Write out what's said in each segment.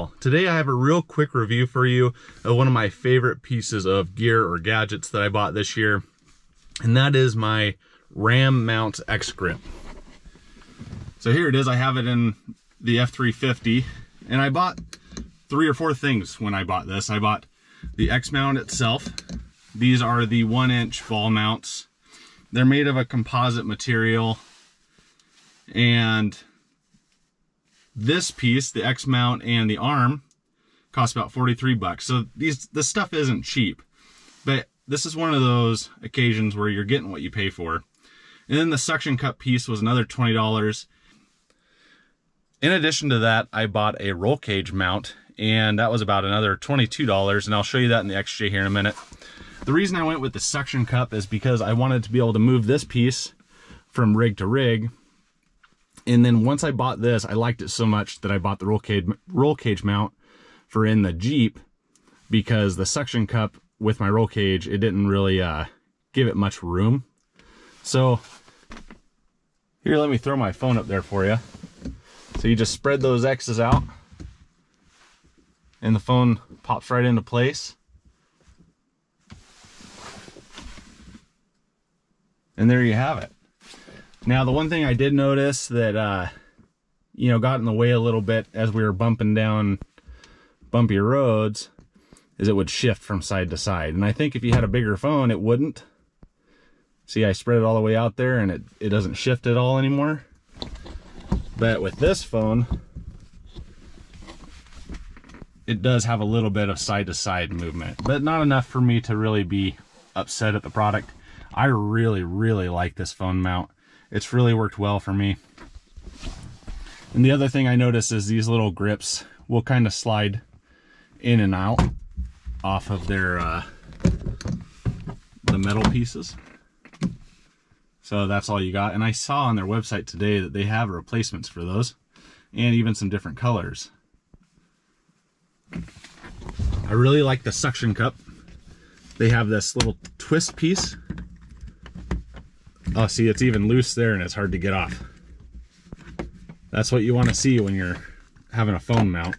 well. Today I have a real quick review for you of one of my favorite pieces of gear or gadgets that I bought this year, and that is my Ram Mount X Grip. So here it is. I have it in the F350, and I bought 3 or 4 things when I bought this. I bought the X mount itself. These are the 1-inch ball mounts. They're made of a composite material, and this piece, the X mount and the arm, cost about 43 bucks. So this stuff isn't cheap, but this is one of those occasions where you're getting what you pay for. And then the suction cup piece was another $20. In addition to that, I bought a roll cage mount, and that was about another $22, and I'll show you that in the XJ here in a minute. The reason I went with the suction cup is because I wanted to be able to move this piece from rig to rig. And then once I bought this, I liked it so much that I bought the roll cage mount for in the Jeep, because the suction cup with my roll cage, it didn't really give it much room. So here, let me throw my phone up there for you. So you just spread those X's out and the phone pops right into place. And there you have it. Now, the one thing I did notice that, got in the way a little bit as we were bumping down bumpy roads is it would shift from side to side. And I think if you had a bigger phone, it wouldn't. See, I spread it all the way out there and it doesn't shift at all anymore. But with this phone, it does have a little bit of side to side movement, but not enough for me to really be upset at the product. I really, really like this phone mount. It's really worked well for me. And the other thing I noticed is these little grips will kind of slide in and out off of their the metal pieces. So that's all you got. And I saw on their website today that they have replacements for those, and even some different colors. I really like the suction cup. They have this little twist piece. Oh, see, it's even loose there and it's hard to get off. That's what you want to see when you're having a phone mount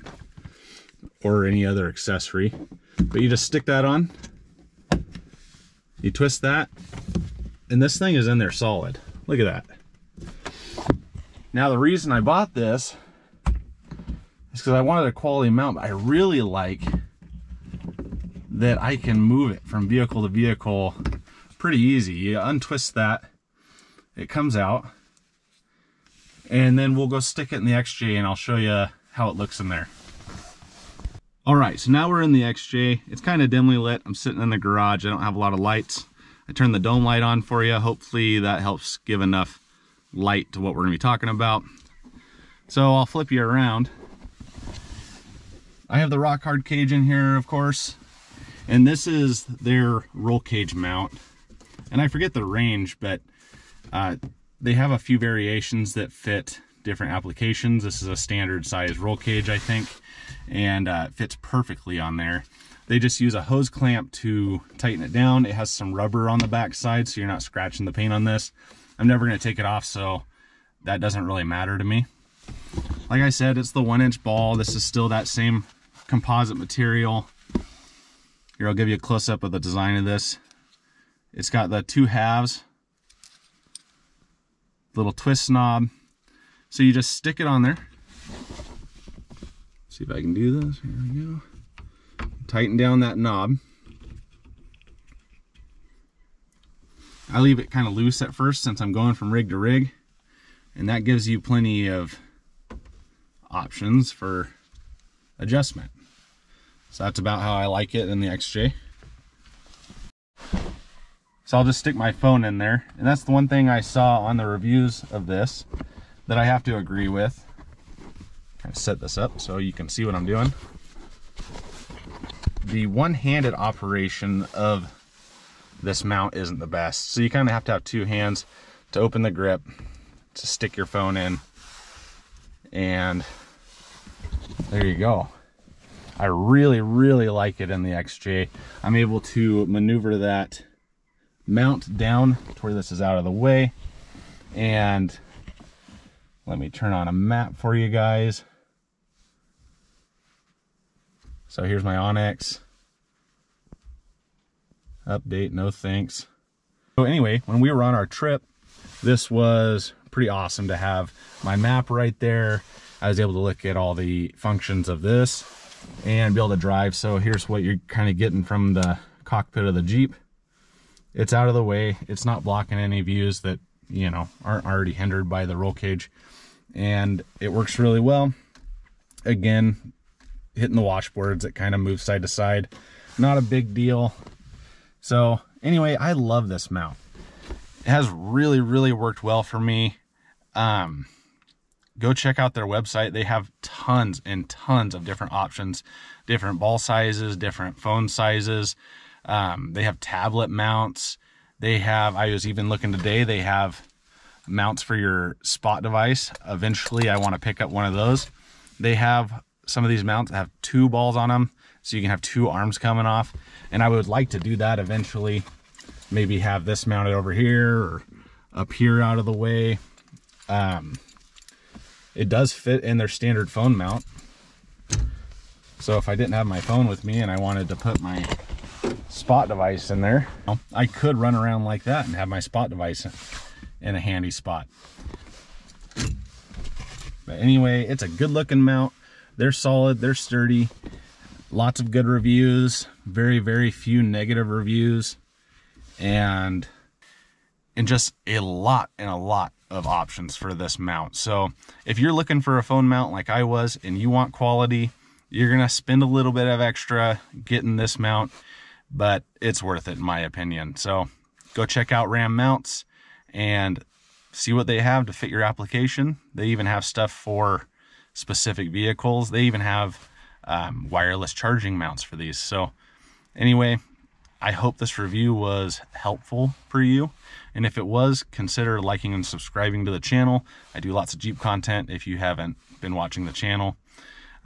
or any other accessory. But you just stick that on, you twist that, and this thing is in there solid. Look at that. Now, the reason I bought this is because I wanted a quality mount, but I really like that I can move it from vehicle to vehicle pretty easy. You untwist that, it comes out, and then we'll go stick it in the XJ and I'll show you how it looks in there. All right, so now we're in the XJ. It's kind of dimly lit. I'm sitting in the garage. I don't have a lot of lights. I turned the dome light on for you. Hopefully that helps give enough light to what we're gonna be talking about. So I'll flip you around. I have the rock hard cage in here, of course, and this is their roll cage mount. And I forget the range, but they have a few variations that fit different applications. This is a standard size roll cage, I think, and it fits perfectly on there. They just use a hose clamp to tighten it down. It has some rubber on the back side, so you're not scratching the paint on this. I'm never going to take it off, so that doesn't really matter to me. Like I said, it's the 1-inch ball. This is still that same composite material. Here, I'll give you a close-up of the design of this. It's got the 2 halves, little twist knob. So you just stick it on there. See if I can do this. Here we go. Tighten down that knob. I leave it kind of loose at first since I'm going from rig to rig, and that gives you plenty of options for adjustment. So that's about how I like it in the XJ. So I'll just stick my phone in there, and that's the one thing I saw on the reviews of this that I have to agree with. Kind of set this up so you can see what I'm doing. The one-handed operation of this mount isn't the best, so you kind of have to have 2 hands to open the grip, to stick your phone in, and there you go. I really, really like it in the XJ. I'm able to maneuver that mount down to where this is out of the way, and let me turn on a map for you guys. So here's my Onyx. Update, no thanks. So anyway, when we were on our trip, this was pretty awesome to have my map right there. I was able to look at all the functions of this and be able to drive. So here's what you're kind of getting from the cockpit of the Jeep. It's out of the way. It's not blocking any views that, you know, aren't already hindered by the roll cage. And it works really well. Again, hitting the washboards, it kind of moves side to side. Not a big deal. So anyway, I love this mount. It has really worked well for me. Go check out their website. They have tons and tons of different options, different ball sizes, different phone sizes. They have tablet mounts. They have, I was even looking today, they have mounts for your spot device. Eventually I want to pick up one of those. They have some of these mounts that have 2 balls on them, so you can have 2 arms coming off. And I would like to do that eventually. Maybe have this mounted over here or up here out of the way. It does fit in their standard phone mount. So if I didn't have my phone with me and I wanted to put my spot device in there, I could run around like that and have my spot device in a handy spot. But anyway, it's a good looking mount. They're solid, they're sturdy, lots of good reviews, very few negative reviews, and just a lot of options for this mount. So if you're looking for a phone mount like I was and you want quality, you're gonna spend a little bit of extra getting this mount, but it's worth it in my opinion. So go check out Ram Mounts and see what they have to fit your application. They even have stuff for specific vehicles. They even have wireless charging mounts for these. So anyway, I hope this review was helpful for you. And if it was, consider liking and subscribing to the channel. I do lots of Jeep content if you haven't been watching the channel.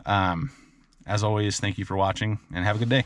As always, thank you for watching and have a good day.